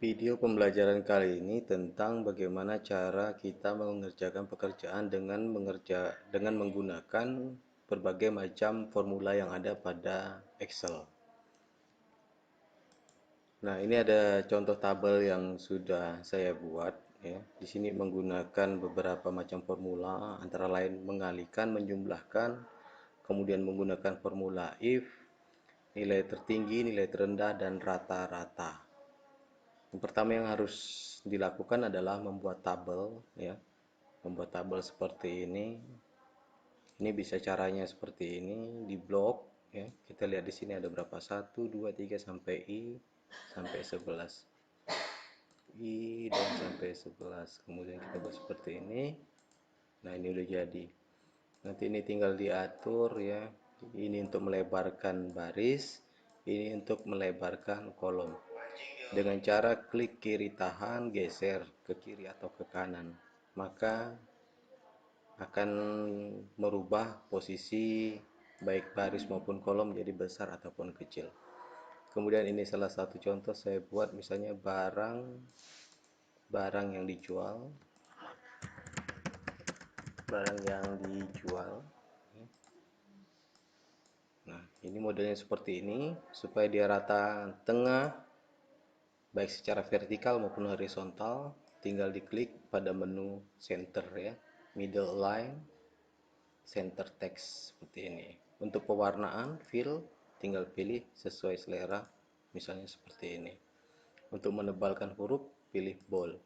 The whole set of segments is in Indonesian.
Video pembelajaran kali ini tentang bagaimana cara kita mengerjakan pekerjaan dengan menggunakan berbagai macam formula yang ada pada Excel. Nah, ini ada contoh tabel yang sudah saya buat ya. Di sini menggunakan beberapa macam formula antara lain mengalihkan, menjumlahkan, kemudian menggunakan formula if, nilai tertinggi, nilai terendah dan rata-rata. Yang pertama yang harus dilakukan adalah membuat tabel ya. Membuat tabel seperti ini. Ini bisa caranya seperti ini di blok ya. Kita lihat di sini ada berapa? 1 2 3 sampai I sampai 11. I dan sampai 11. Kemudian kita buat seperti ini. Nah, ini udah jadi. Nanti ini tinggal diatur ya. Ini untuk melebarkan baris, ini untuk melebarkan kolom. Dengan cara klik kiri tahan, geser ke kiri atau ke kanan, maka akan merubah posisi baik baris maupun kolom jadi besar ataupun kecil. Kemudian ini salah satu contoh saya buat, misalnya barang yang dijual. Nah, ini modelnya seperti ini supaya dia rata tengah baik secara vertikal maupun horizontal. Tinggal diklik pada menu center ya, middle line, center text seperti ini. Untuk pewarnaan fill tinggal pilih sesuai selera, misalnya seperti ini. Untuk menebalkan huruf pilih bold.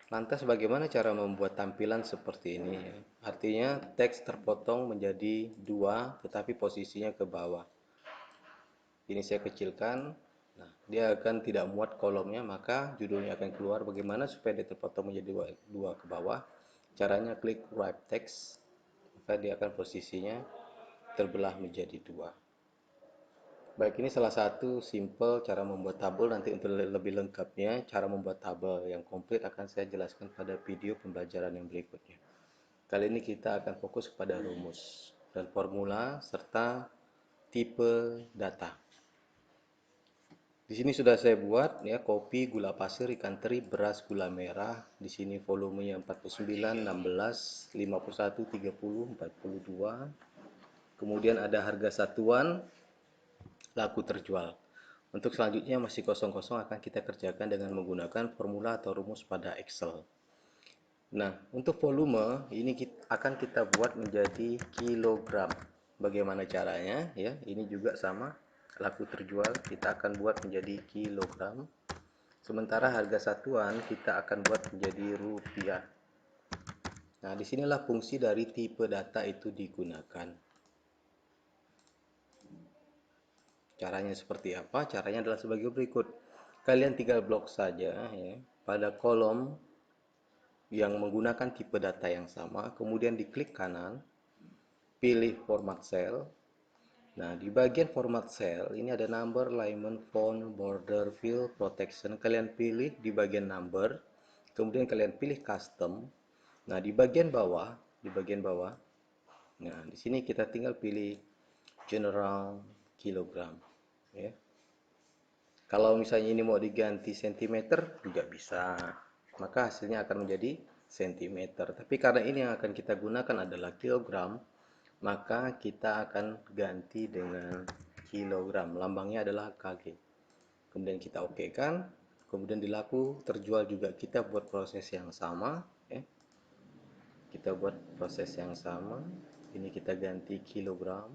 Lantas bagaimana cara membuat tampilan seperti ini ya? Artinya teks terpotong menjadi dua tetapi posisinya ke bawah. Ini saya kecilkan. Nah, dia akan tidak muat kolomnya, maka judulnya akan keluar. Bagaimana supaya dia terpotong menjadi dua ke bawah? Caranya klik wrap text, maka dia akan posisinya terbelah menjadi dua. Baik, ini salah satu simple cara membuat tabel. Nanti untuk lebih lengkapnya cara membuat tabel yang komplit akan saya jelaskan pada video pembelajaran yang berikutnya. Kali ini kita akan fokus pada rumus dan formula serta tipe data. Di sini sudah saya buat ya, kopi, gula pasir, ikan teri, beras, gula merah. Di sini volumenya 49, 16, 51, 30, 42. Kemudian ada harga satuan, laku terjual. Untuk selanjutnya masih kosong-kosong akan kita kerjakan dengan menggunakan formula atau rumus pada Excel. Nah, untuk volume ini akan kita buat menjadi kilogram. Bagaimana caranya ya? Ini juga sama, laku terjual kita akan buat menjadi kilogram. Sementara harga satuan kita akan buat menjadi rupiah. Nah, disinilah fungsi dari tipe data itu digunakan. Caranya seperti apa? Caranya adalah sebagai berikut. Kalian tinggal blok saja ya, pada kolom yang menggunakan tipe data yang sama, kemudian diklik kanan, pilih format cell. Nah, di bagian format cell ini ada number, alignment, font, border, fill, protection. Kalian pilih di bagian number, kemudian kalian pilih custom. Nah, di bagian bawah, nah di sini kita tinggal pilih general kilogram ya. Kalau misalnya ini mau diganti centimeter juga bisa, maka hasilnya akan menjadi centimeter. Tapi karena ini yang akan kita gunakan adalah kilogram, maka kita akan ganti dengan kilogram. Lambangnya adalah kg. Kemudian kita oke kan, kemudian di laku terjual juga kita buat proses yang sama ya. Kita buat proses yang sama. Ini kita ganti kilogram.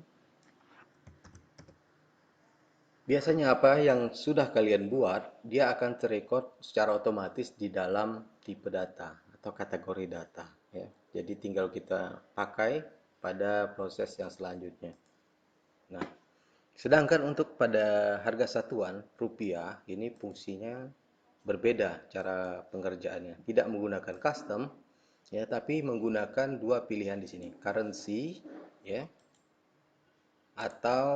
Biasanya apa yang sudah kalian buat, dia akan terrecord secara otomatis di dalam tipe data atau kategori data ya. Jadi tinggal kita pakai pada proses yang selanjutnya. Nah, sedangkan untuk pada harga satuan rupiah, ini fungsinya berbeda cara pengerjaannya. Tidak menggunakan custom ya, tapi menggunakan dua pilihan di sini, currency ya atau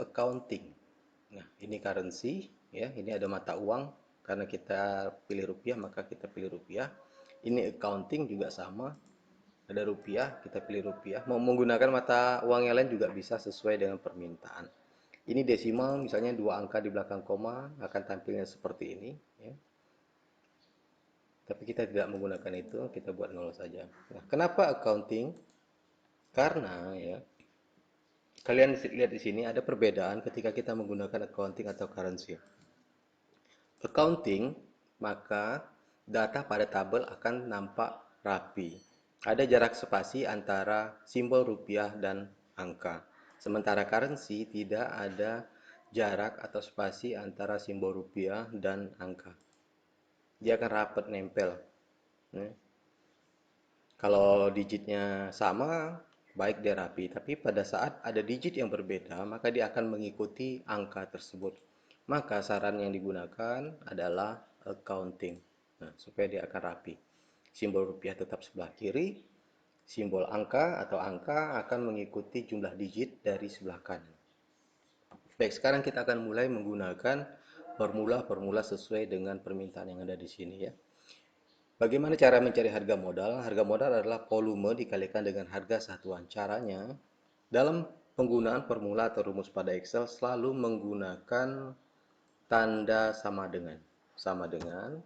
accounting. Nah, ini currency ya, ini ada mata uang. Karena kita pilih rupiah maka kita pilih rupiah. Ini accounting juga sama, ada rupiah, kita pilih rupiah. Mau menggunakan mata uang yang lain juga bisa sesuai dengan permintaan. Ini desimal, misalnya 2 angka di belakang koma akan tampilnya seperti ini, ya. Tapi kita tidak menggunakan itu, kita buat 0 saja. Nah, kenapa accounting? Karena ya, kalian lihat di sini ada perbedaan ketika kita menggunakan accounting atau currency. Accounting, maka data pada tabel akan nampak rapi. Ada jarak spasi antara simbol rupiah dan angka. Sementara currency tidak ada jarak atau spasi antara simbol rupiah dan angka. Dia akan rapat nempel. Kalau digitnya sama, baik dia rapi. Tapi pada saat ada digit yang berbeda, maka dia akan mengikuti angka tersebut. Maka saran yang digunakan adalah accounting. Nah, supaya dia akan rapi. Simbol rupiah tetap sebelah kiri, simbol angka atau angka akan mengikuti jumlah digit dari sebelah kanan. Baik, sekarang kita akan mulai menggunakan formula-formula sesuai dengan permintaan yang ada di sini ya. Bagaimana cara mencari harga modal? Harga modal adalah volume dikalikan dengan harga satuan. Caranya, dalam penggunaan formula atau rumus pada Excel selalu menggunakan tanda sama dengan. Sama dengan,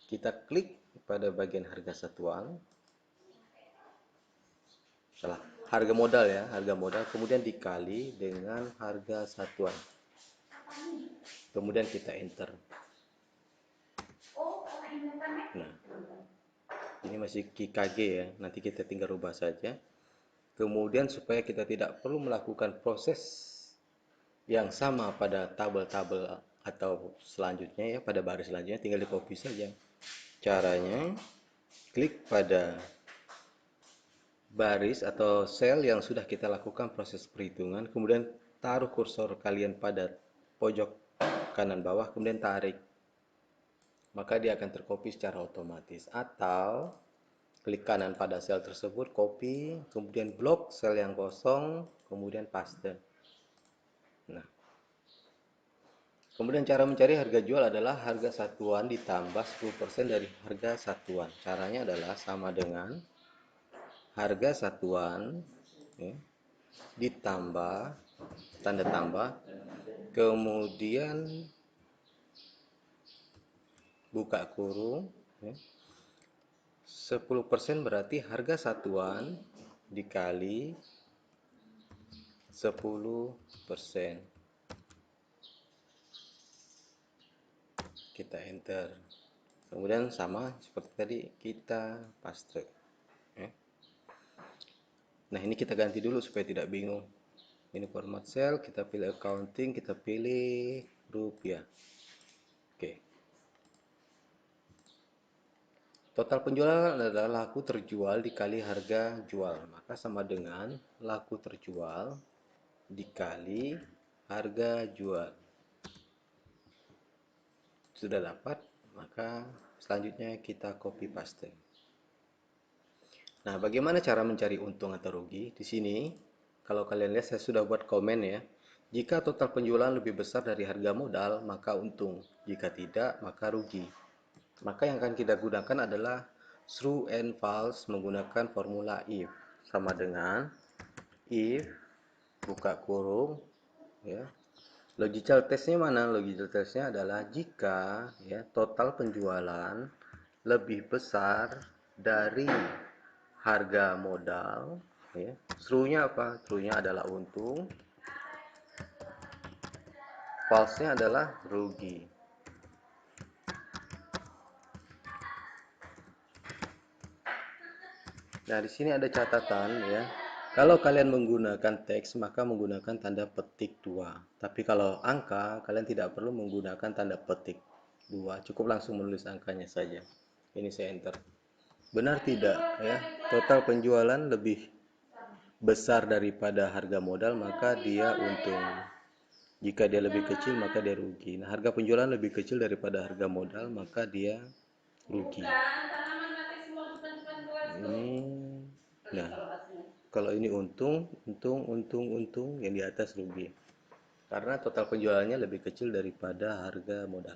kita klik pada bagian harga satuan. Salah, harga modal ya, harga modal. Kemudian dikali dengan harga satuan. Kemudian kita enter. Nah, ini masih KKG ya, nanti kita tinggal rubah saja. Kemudian supaya kita tidak perlu melakukan proses yang sama pada tabel-tabel atau selanjutnya ya, pada baris selanjutnya tinggal di copy saja. Caranya, klik pada baris atau sel yang sudah kita lakukan proses perhitungan, kemudian taruh kursor kalian pada pojok kanan bawah, kemudian tarik. Maka dia akan tercopy secara otomatis. Atau klik kanan pada sel tersebut, copy, kemudian blok sel yang kosong, kemudian paste. Nah, kemudian cara mencari harga jual adalah harga satuan ditambah 10% dari harga satuan. Caranya adalah sama dengan harga satuan ya, ditambah tanda tambah, kemudian buka kurung ya. 10% berarti harga satuan dikali 10%. Kita enter. Kemudian sama seperti tadi kita paste. Nah, ini kita ganti dulu supaya tidak bingung. Ini format sel, kita pilih accounting, kita pilih rupiah. Oke. Total penjualan adalah laku terjual dikali harga jual. Maka sama dengan laku terjual dikali harga jual. Sudah dapat, maka selanjutnya kita copy paste. Nah, bagaimana cara mencari untung atau rugi? Di sini, kalau kalian lihat saya sudah buat komen ya. Jika total penjualan lebih besar dari harga modal, maka untung. Jika tidak, maka rugi. Maka yang akan kita gunakan adalah true and false menggunakan formula if. Sama dengan if, buka kurung, ya. Logical testnya mana? Logical testnya adalah jika ya total penjualan lebih besar dari harga modal ya. True-nya apa? True-nya adalah untung, false-nya adalah rugi. Nah, di sini ada catatan ya. Kalau kalian menggunakan teks maka menggunakan tanda petik 2. Tapi kalau angka kalian tidak perlu menggunakan tanda petik 2, cukup langsung menulis angkanya saja. Ini saya enter. Benar tidak ya? Total penjualan lebih besar daripada harga modal maka dia untung. Jika dia lebih kecil maka dia rugi. Nah, harga penjualan lebih kecil daripada harga modal maka dia rugi. Ini, nah, kalau ini untung, yang di atas rugi. Karena total penjualannya lebih kecil daripada harga modal.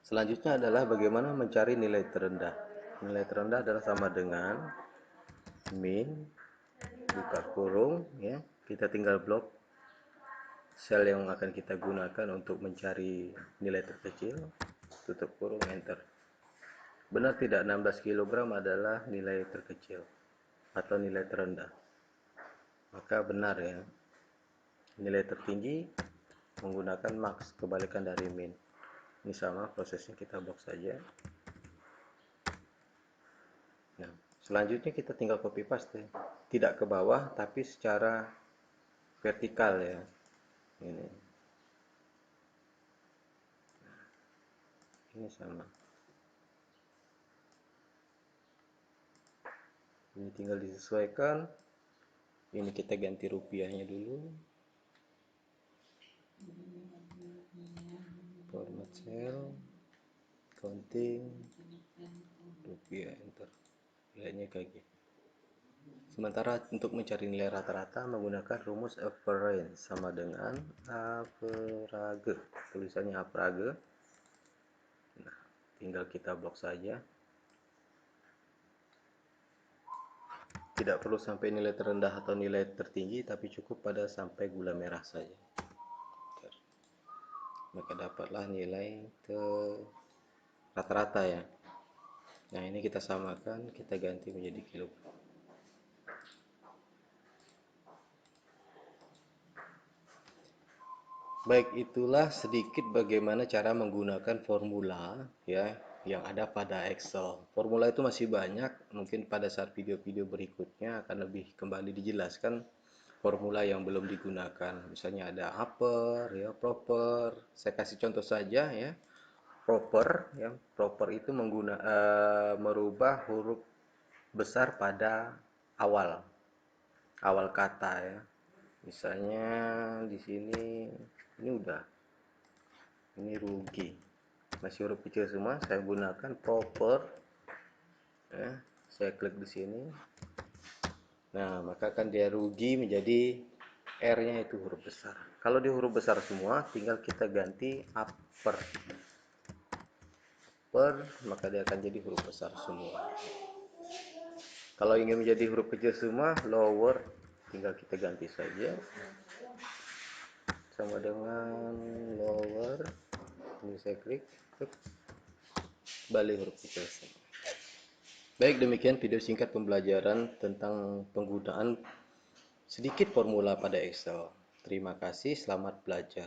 Selanjutnya adalah bagaimana mencari nilai terendah. Nilai terendah adalah sama dengan min, buka kurung, ya. Kita tinggal blok sel yang akan kita gunakan untuk mencari nilai terkecil, tutup kurung, enter. Benar tidak 16 kg adalah nilai terkecil atau nilai terendah? Maka benar ya. Nilai tertinggi menggunakan max, kebalikan dari min. Ini sama prosesnya, kita box saja. Nah, selanjutnya kita tinggal copy paste. Tidak ke bawah tapi secara vertikal ya. Ini sama. Ini tinggal disesuaikan. Ini kita ganti rupiahnya dulu. Format cell, counting, rupiah, enter. Nilainya kayak gitu. Sementara untuk mencari nilai rata-rata menggunakan rumus average sama dengan average. Tulisannya average. Nah, tinggal kita blok saja. Tidak perlu sampai nilai terendah atau nilai tertinggi, tapi cukup pada sampai gula merah saja. Maka dapatlah nilai ke rata-rata ya. Nah, ini kita samakan, kita ganti menjadi kilogram. Baik, itulah sedikit bagaimana cara menggunakan formula ya yang ada pada Excel. Formula itu masih banyak, mungkin pada saat video-video berikutnya akan lebih kembali dijelaskan formula yang belum digunakan. Misalnya ada upper ya, proper. Saya kasih contoh saja ya. Proper ya, proper itu merubah huruf besar pada awal kata ya. Misalnya di sini ini udah, ini rugi, masih huruf kecil semua, saya gunakan proper ya, saya klik di sini. Nah, maka kan dia rugi menjadi R-nya itu huruf besar. Kalau di huruf besar semua, tinggal kita ganti upper, maka dia akan jadi huruf besar semua. Kalau ingin menjadi huruf kecil semua, lower, tinggal kita ganti saja sama dengan lower. Ini saya klik, balik huruf kecil semua. Baik, demikian video singkat pembelajaran tentang penggunaan sedikit formula pada Excel. Terima kasih, selamat belajar.